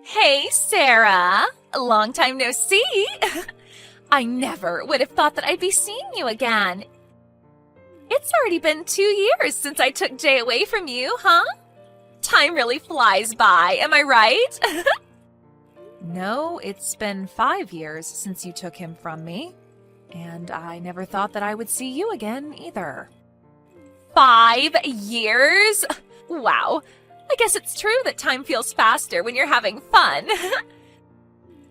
Hey, Sarah. Long time no see. I never would have thought that I'd be seeing you again. It's already been 2 years since I took Jay away from you, huh? Time really flies by, am I right? No, it's been 5 years since you took him from me, and I never thought that I would see you again either. 5 years? Wow. I guess it's true that time feels faster when you're having fun.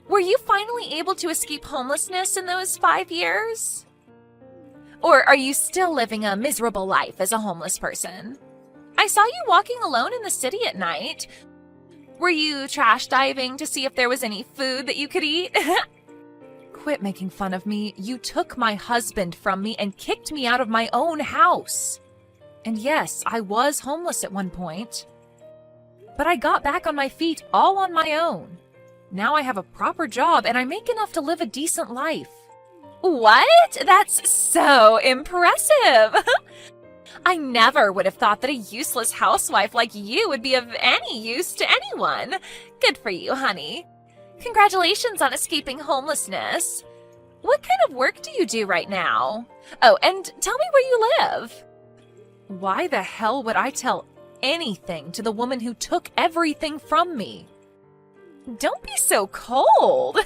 Were you finally able to escape homelessness in those 5 years? Or are you still living a miserable life as a homeless person? I saw you walking alone in the city at night. Were you trash diving to see if there was any food that you could eat? Quit making fun of me. You took my husband from me and kicked me out of my own house. And yes, I was homeless at one point. But I got back on my feet all on my own. Now I have a proper job and I make enough to live a decent life. What? That's so impressive. I never would have thought that a useless housewife like you would be of any use to anyone. Good for you, honey. Congratulations on escaping homelessness. What kind of work do you do right now? Oh, and tell me where you live. Why the hell would I tell anything to the woman who took everything from me? Don't be so cold.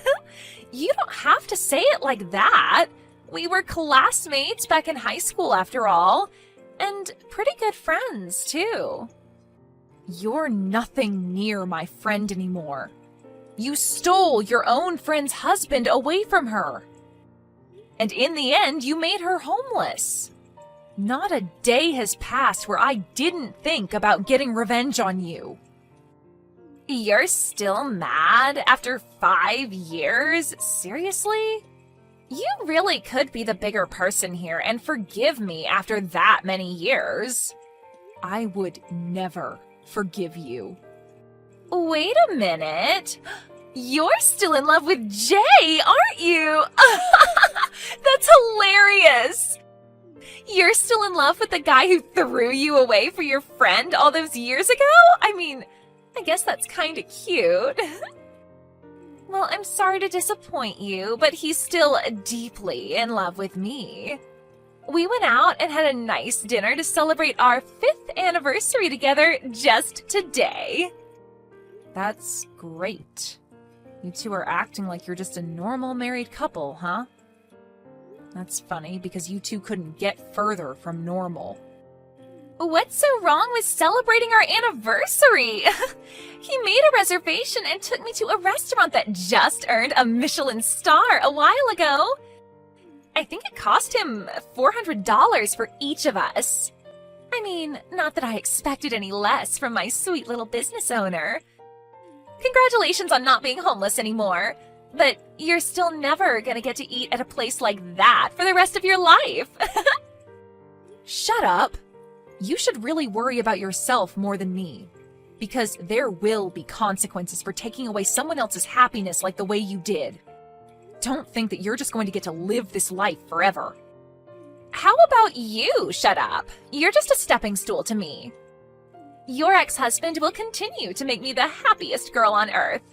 You don't have to say it like that. We were classmates back in high school after all. And pretty good friends, too. You're nothing near my friend anymore. You stole your own friend's husband away from her. And in the end, you made her homeless. Not a day has passed where I didn't think about getting revenge on you. You're still mad after 5 years? Seriously? You really could be the bigger person here and forgive me after that many years. I would never forgive you. Wait a minute. You're still in love with Jay, aren't you? That's hilarious. You're still in love with the guy who threw you away for your friend all those years ago? I mean, I guess that's kind of cute. Well, I'm sorry to disappoint you, but he's still deeply in love with me. We went out and had a nice dinner to celebrate our 5th anniversary together just today. That's great. You two are acting like you're just a normal married couple, huh? That's funny because you two couldn't get further from normal. What's so wrong with celebrating our anniversary? He made a reservation and took me to a restaurant that just earned a Michelin star a while ago. I think it cost him $400 for each of us. I mean, not that I expected any less from my sweet little business owner. Congratulations on not being homeless anymore, but you're still never gonna get to eat at a place like that for the rest of your life. Shut up! You should really worry about yourself more than me, because there will be consequences for taking away someone else's happiness like the way you did. Don't think that you're just going to get to live this life forever. How about you shut up? You're just a stepping stool to me. Your ex-husband will continue to make me the happiest girl on earth,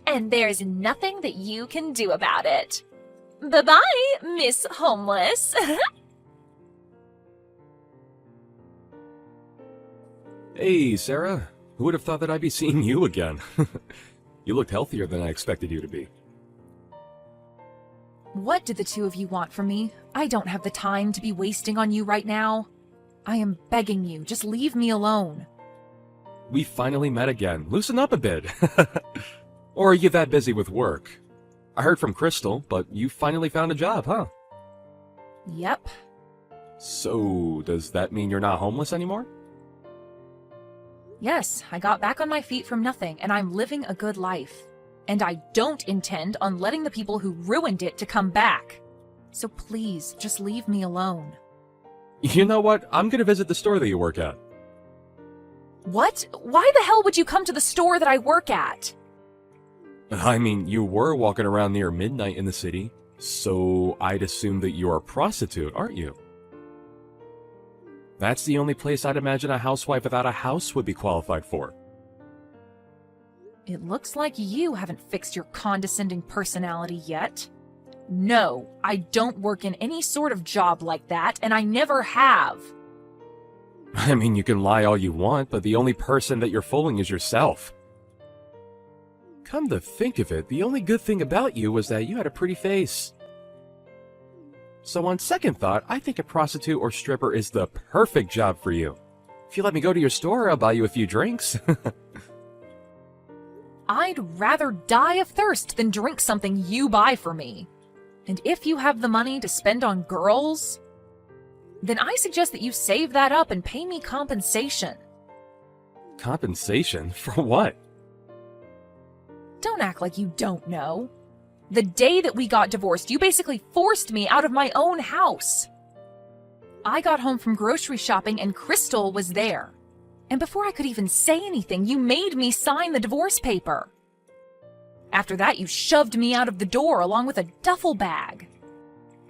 and there's nothing that you can do about it. Bye-bye, Miss Homeless. Hey, Sarah. Who would have thought that I'd be seeing you again? You looked healthier than I expected you to be. What do the two of you want from me? I don't have the time to be wasting on you right now. I am begging you, just leave me alone. We finally met again. Loosen up a bit. Or are you that busy with work? I heard from Crystal, but you finally found a job, huh? Yep. So, does that mean you're not homeless anymore? Yes, I got back on my feet from nothing, and I'm living a good life. And I don't intend on letting the people who ruined it to come back. So please, just leave me alone. You know what? I'm gonna visit the store that you work at. What? Why the hell would you come to the store that I work at? I mean, you were walking around near midnight in the city, so I'd assume that you're a prostitute, aren't you? That's the only place I'd imagine a housewife without a house would be qualified for. It looks like you haven't fixed your condescending personality yet. No, I don't work in any sort of job like that, and I never have. I mean, you can lie all you want, but the only person that you're fooling is yourself. Come to think of it, the only good thing about you was that you had a pretty face. So on second thought, I think a prostitute or stripper is the perfect job for you. If you let me go to your store, I'll buy you a few drinks. I'd rather die of thirst than drink something you buy for me. And if you have the money to spend on girls, then I suggest that you save that up and pay me compensation. Compensation? For what? Don't act like you don't know. The day that we got divorced, you basically forced me out of my own house. I got home from grocery shopping and Crystal was there. And before I could even say anything, you made me sign the divorce paper. After that, you shoved me out of the door along with a duffel bag.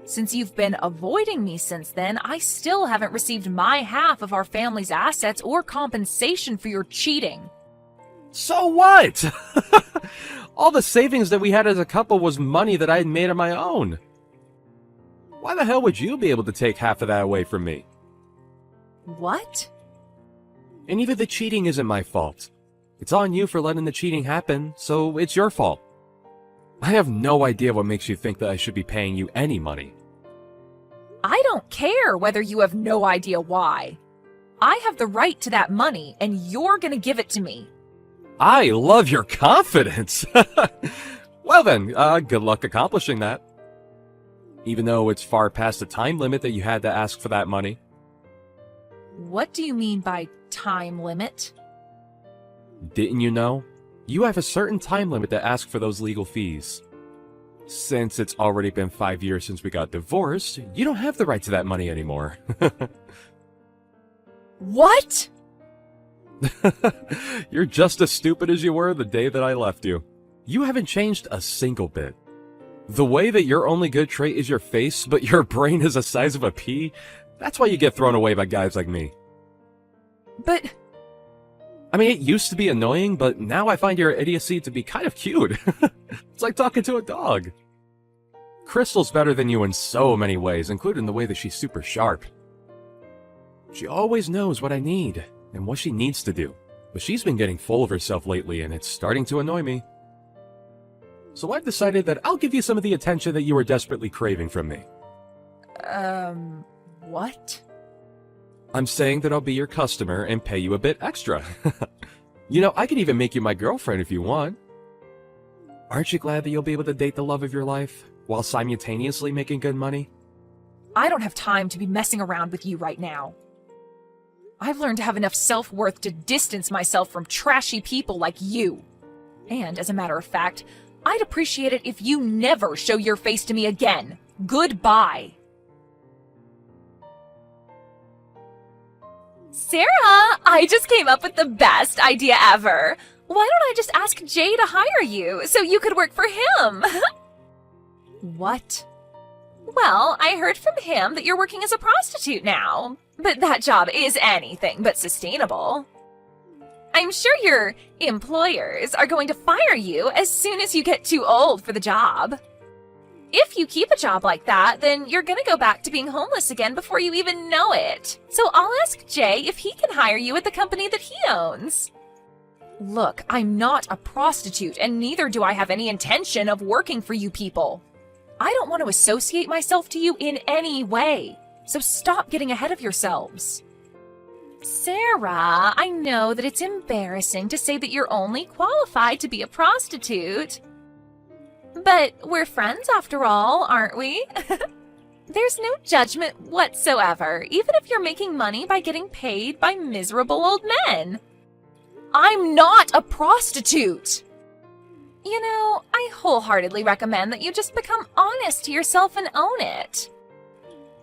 Since you've been avoiding me since then, I still haven't received my half of our family's assets or compensation for your cheating. So what? All the savings that we had as a couple was money that I had made on my own. Why the hell would you be able to take half of that away from me? What? And even the cheating isn't my fault. It's on you for letting the cheating happen, so it's your fault. I have no idea what makes you think that I should be paying you any money. I don't care whether you have no idea why. I have the right to that money, and you're gonna give it to me. I love your confidence. Well then, good luck accomplishing that. Even though it's far past the time limit that you had to ask for that money. What do you mean by time limit? Didn't you know? You have a certain time limit to ask for those legal fees. Since it's already been 5 years since we got divorced, you don't have the right to that money anymore. What? You're just as stupid as you were the day that I left you. You haven't changed a single bit. The way that your only good trait is your face, but your brain is the size of a pea, that's why you get thrown away by guys like me. But... I mean, it used to be annoying, but now I find your idiocy to be kind of cute. It's like talking to a dog. Crystal's better than you in so many ways, including the way that she's super sharp. She always knows what I need and what she needs to do, but she's been getting full of herself lately and it's starting to annoy me. So I've decided that I'll give you some of the attention that you were desperately craving from me. What? I'm saying that I'll be your customer and pay you a bit extra. You know, I could even make you my girlfriend if you want. Aren't you glad that you'll be able to date the love of your life while simultaneously making good money? I don't have time to be messing around with you right now. I've learned to have enough self-worth to distance myself from trashy people like you. And as a matter of fact, I'd appreciate it if you never show your face to me again. Goodbye. Sarah, I just came up with the best idea ever. Why don't I just ask Jay to hire you so you could work for him? What? Well, I heard from him that you're working as a prostitute now, but that job is anything but sustainable. I'm sure your employers are going to fire you as soon as you get too old for the job. If you keep a job like that, then you're gonna go back to being homeless again before you even know it. So I'll ask Jay if he can hire you at the company that he owns. Look, I'm not a prostitute, and neither do I have any intention of working for you people. I don't want to associate myself to you in any way, so stop getting ahead of yourselves. Sarah, I know that it's embarrassing to say that you're only qualified to be a prostitute. But we're friends after all, aren't we? There's no judgment whatsoever, even if you're making money by getting paid by miserable old men. I'm not a prostitute! You know, I wholeheartedly recommend that you just become honest to yourself and own it.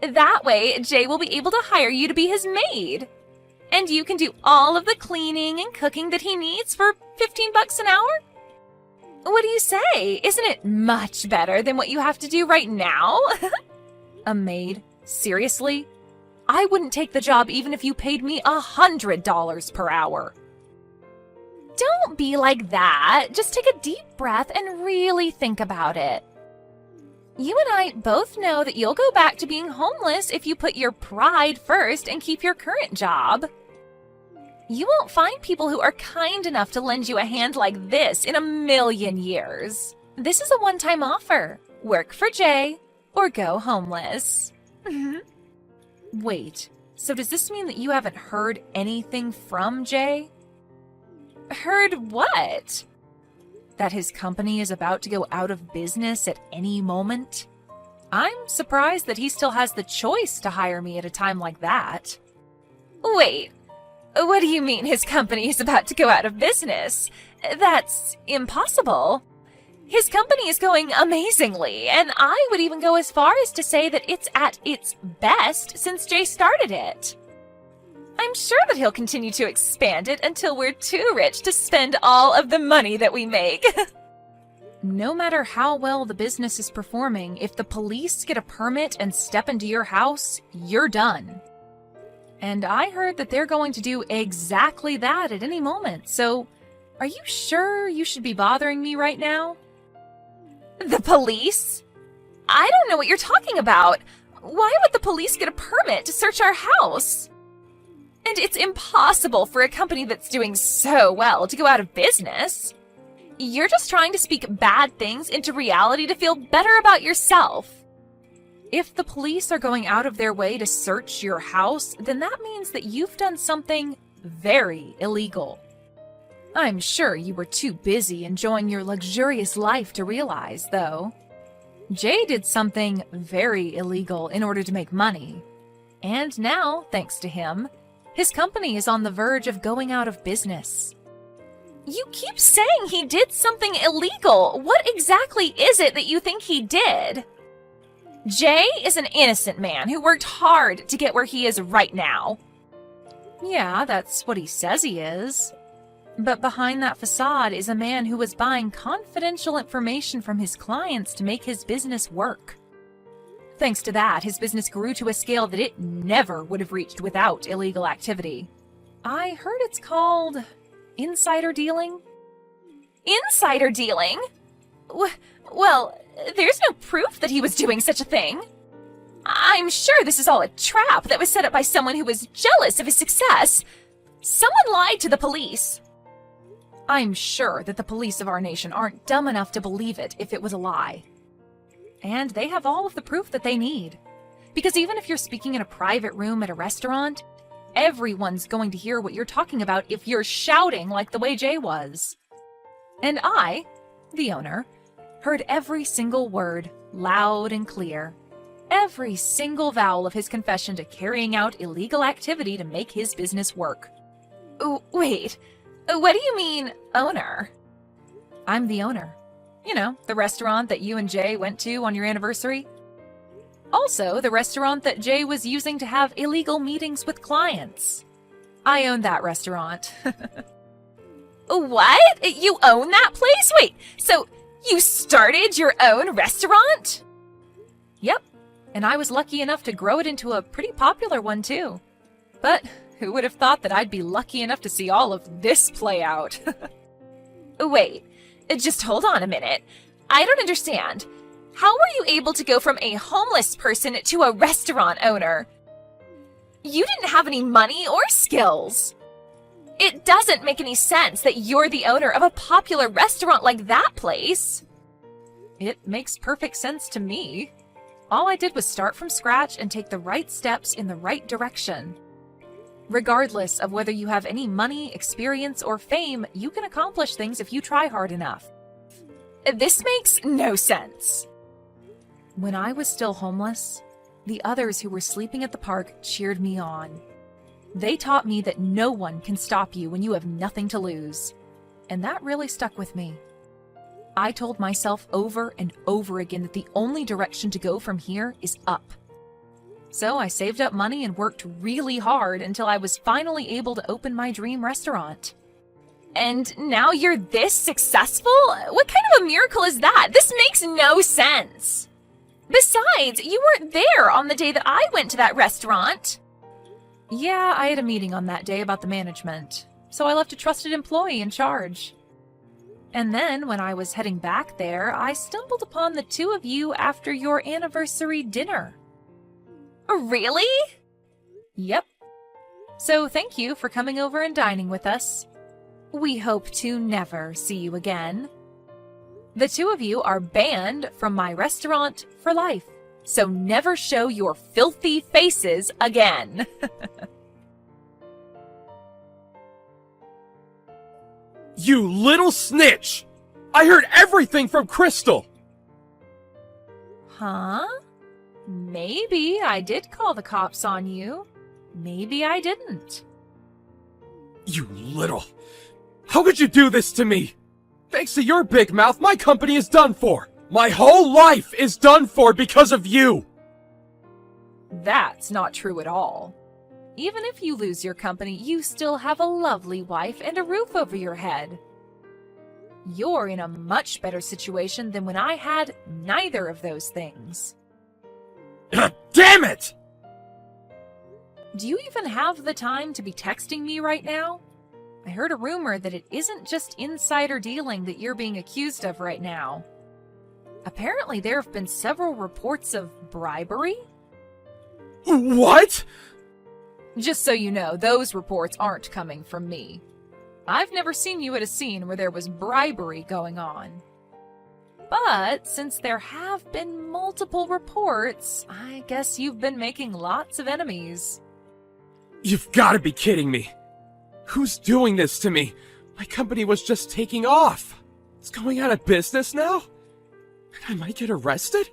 That way, Jay will be able to hire you to be his maid. And you can do all of the cleaning and cooking that he needs for $15 an hour. What do you say? Isn't it much better than what you have to do right now? A maid? Seriously? I wouldn't take the job even if you paid me $100 per hour. Don't be like that. Just take a deep breath and really think about it. You and I both know that you'll go back to being homeless if you put your pride first and keep your current job. You won't find people who are kind enough to lend you a hand like this in a million years. This is a one-time offer. Work for Jay or go homeless. Wait, so does this mean that you haven't heard anything from Jay? Heard what? That his company is about to go out of business at any moment? I'm surprised that he still has the choice to hire me at a time like that. Wait, what do you mean his company is about to go out of business? That's impossible. His company is going amazingly, and I would even go as far as to say that it's at its best since Jay started it. I'm sure that he'll continue to expand it until we're too rich to spend all of the money that we make. No matter how well the business is performing, if the police get a permit and step into your house, you're done. And I heard that they're going to do exactly that at any moment, so are you sure you should be bothering me right now? The police? I don't know what you're talking about. Why would the police get a permit to search our house? And it's impossible for a company that's doing so well to go out of business. You're just trying to speak bad things into reality to feel better about yourself. If the police are going out of their way to search your house, then that means that you've done something very illegal. I'm sure you were too busy enjoying your luxurious life to realize, though. Jay did something very illegal in order to make money. And now, thanks to him, his company is on the verge of going out of business. You keep saying he did something illegal. What exactly is it that you think he did? Jay is an innocent man who worked hard to get where he is right now. Yeah, that's what he says he is. But behind that facade is a man who was buying confidential information from his clients to make his business work. Thanks to that, his business grew to a scale that it never would have reached without illegal activity. I heard it's called insider dealing. Insider dealing? Well, there's no proof that he was doing such a thing. I'm sure this is all a trap that was set up by someone who was jealous of his success. Someone lied to the police. I'm sure that the police of our nation aren't dumb enough to believe it if it was a lie. And they have all of the proof that they need. Because even if you're speaking in a private room at a restaurant, everyone's going to hear what you're talking about if you're shouting like the way Jay was. And I, the owner, heard every single word, loud and clear. Every single vowel of his confession to carrying out illegal activity to make his business work. Wait, what do you mean, owner? I'm the owner. You know, the restaurant that you and Jay went to on your anniversary. Also, the restaurant that Jay was using to have illegal meetings with clients. I own that restaurant. What? You own that place? Wait, so you started your own restaurant? Yep, and I was lucky enough to grow it into a pretty popular one too. But who would have thought that I'd be lucky enough to see all of this play out? Wait, just hold on a minute. I don't understand. How were you able to go from a homeless person to a restaurant owner? You didn't have any money or skills. It doesn't make any sense that you're the owner of a popular restaurant like that place. It makes perfect sense to me. All I did was start from scratch and take the right steps in the right direction. Regardless of whether you have any money, experience, or fame, you can accomplish things if you try hard enough. This makes no sense. When I was still homeless, the others who were sleeping at the park cheered me on. They taught me that no one can stop you when you have nothing to lose. And that really stuck with me. I told myself over and over again that the only direction to go from here is up. So I saved up money and worked really hard until I was finally able to open my dream restaurant. And now you're this successful? What kind of a miracle is that? This makes no sense. Besides, you weren't there on the day that I went to that restaurant. Yeah, I had a meeting on that day about the management. so I left a trusted employee in charge. And then, when I was heading back there, I stumbled upon the two of you after your anniversary dinner. Really? Yep. So thank you for coming over and dining with us. We hope to never see you again. The two of you are banned from my restaurant for life, so never show your filthy faces again. You little snitch! I heard everything from Crystal! Huh? Maybe I did call the cops on you. Maybe I didn't. You little... How could you do this to me? Thanks to your big mouth, my company is done for! My whole life is done for because of you! That's not true at all. Even if you lose your company, you still have a lovely wife and a roof over your head. You're in a much better situation than when I had neither of those things. Damn it! Do you even have the time to be texting me right now? I heard a rumor that it isn't just insider dealing that you're being accused of right now. Apparently there have been several reports of bribery. What? Just so you know, those reports aren't coming from me. I've never seen you at a scene where there was bribery going on. But since there have been multiple reports, I guess you've been making lots of enemies. You've gotta be kidding me. Who's doing this to me? My company was just taking off. It's going out of business now? And I might get arrested?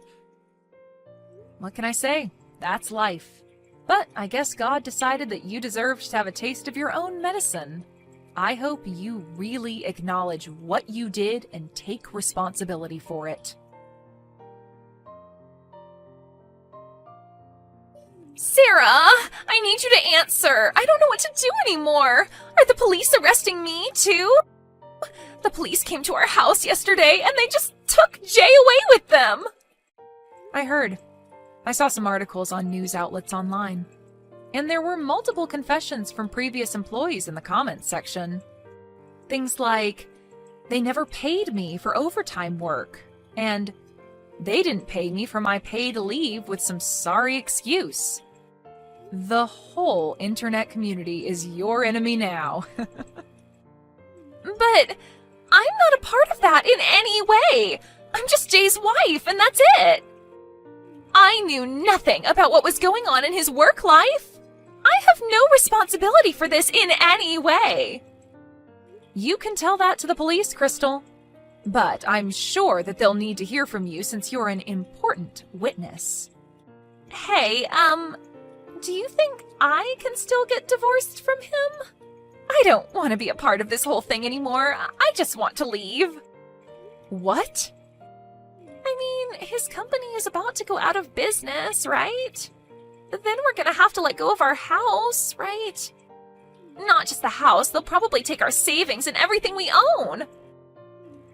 What can I say? That's life. But I guess God decided that you deserved to have a taste of your own medicine. I hope you really acknowledge what you did and take responsibility for it. Sarah, I need you to answer. I don't know what to do anymore. Are the police arresting me, too? The police came to our house yesterday, and they just took Jay away with them. I heard. I saw some articles on news outlets online. And there were multiple confessions from previous employees in the comments section. Things like, they never paid me for overtime work, and they didn't pay me for my paid leave with some sorry excuse. The whole internet community is your enemy now. But I'm not a part of that in any way. I'm just Jay's wife, and that's it. I knew nothing about what was going on in his work life. I have no responsibility for this in any way. You can tell that to the police, Crystal. But I'm sure that they'll need to hear from you since you're an important witness. Hey, do you think I can still get divorced from him? I don't want to be a part of this whole thing anymore. I just want to leave. What? I mean, his company is about to go out of business, right? Then we're gonna have to let go of our house, right? Not just the house, they'll probably take our savings and everything we own.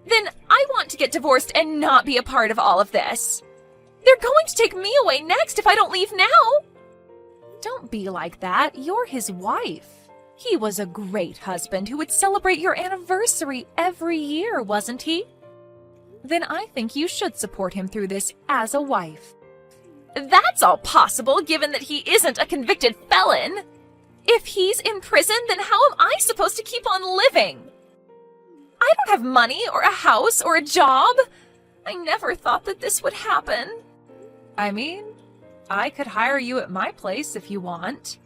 Then I want to get divorced and not be a part of all of this. They're going to take me away next if I don't leave now. Don't be like that. You're his wife. He was a great husband who would celebrate your anniversary every year, wasn't he? Then I think you should support him through this as a wife. That's all possible given that he isn't a convicted felon. If he's in prison, then how am I supposed to keep on living? I don't have money or a house or a job. I never thought that this would happen. I mean, I could hire you at my place if you want.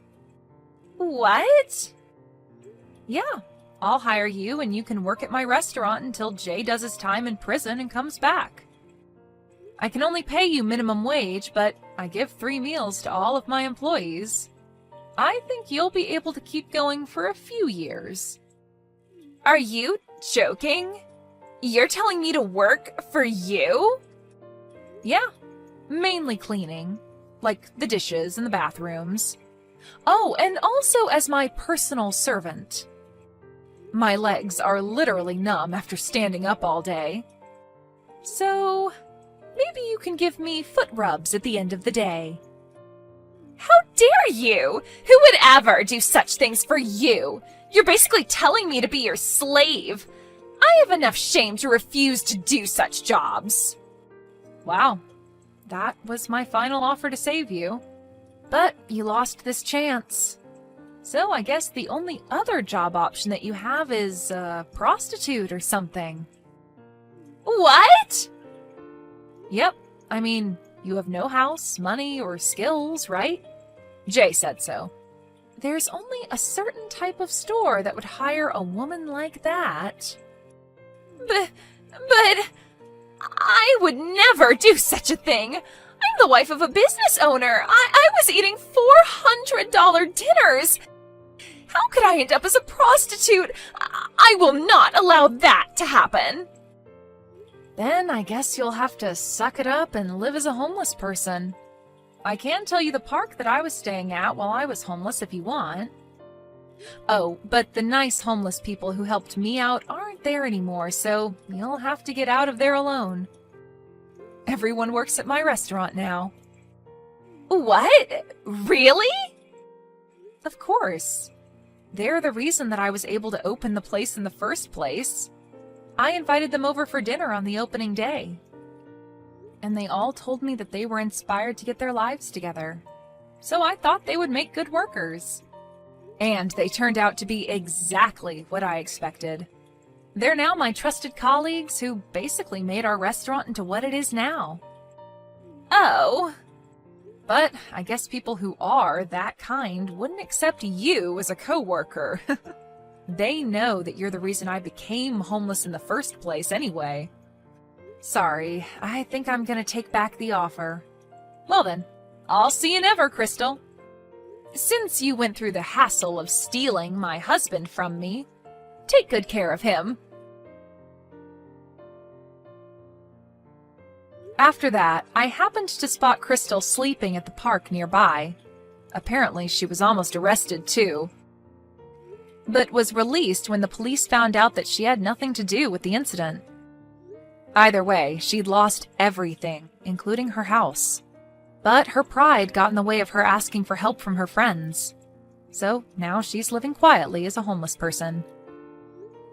What? Yeah, I'll hire you and you can work at my restaurant until Jay does his time in prison and comes back. I can only pay you minimum wage, but I give 3 meals to all of my employees. I think you'll be able to keep going for a few years. Are you joking? You're telling me to work for you? Yeah, mainly cleaning, like the dishes and the bathrooms. Oh, and also as my personal servant. My legs are literally numb after standing up all day. So, maybe you can give me foot rubs at the end of the day. How dare you? Who would ever do such things for you? You're basically telling me to be your slave. I have enough shame to refuse to do such jobs. Wow, that was my final offer to save you. But you lost this chance. So I guess the only other job option that you have is a prostitute or something. What? Yep, I mean, you have no house, money, or skills, right? Jay said so. There's only a certain type of store that would hire a woman like that. But I would never do such a thing. I'm the wife of a business owner. I was eating $400 dinners. How could I end up as a prostitute? I will not allow that to happen. Then I guess you'll have to suck it up and live as a homeless person. I can tell you the park that I was staying at while I was homeless if you want. Oh, but the nice homeless people who helped me out aren't there anymore, so you'll have to get out of there alone. Everyone works at my restaurant now. What? Really? Of course. They're the reason that I was able to open the place in the first place. I invited them over for dinner on the opening day. And they all told me that they were inspired to get their lives together. So I thought they would make good workers. And they turned out to be exactly what I expected. They're now my trusted colleagues who basically made our restaurant into what it is now. Oh. But I guess people who are that kind wouldn't accept you as a coworker. They know that you're the reason I became homeless in the first place anyway. Sorry, I think I'm gonna take back the offer. Well then, I'll see you never, Crystal. Since you went through the hassle of stealing my husband from me, take good care of him. After that, I happened to spot Crystal sleeping at the park nearby. Apparently, she was almost arrested too, but was released when the police found out that she had nothing to do with the incident. Either way, she'd lost everything, including her house. But her pride got in the way of her asking for help from her friends. So now she's living quietly as a homeless person.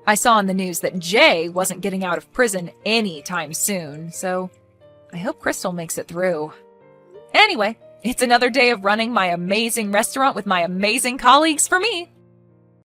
I saw in the news that Jay wasn't getting out of prison anytime soon, so I hope Crystal makes it through. Anyway, it's another day of running my amazing restaurant with my amazing colleagues for me.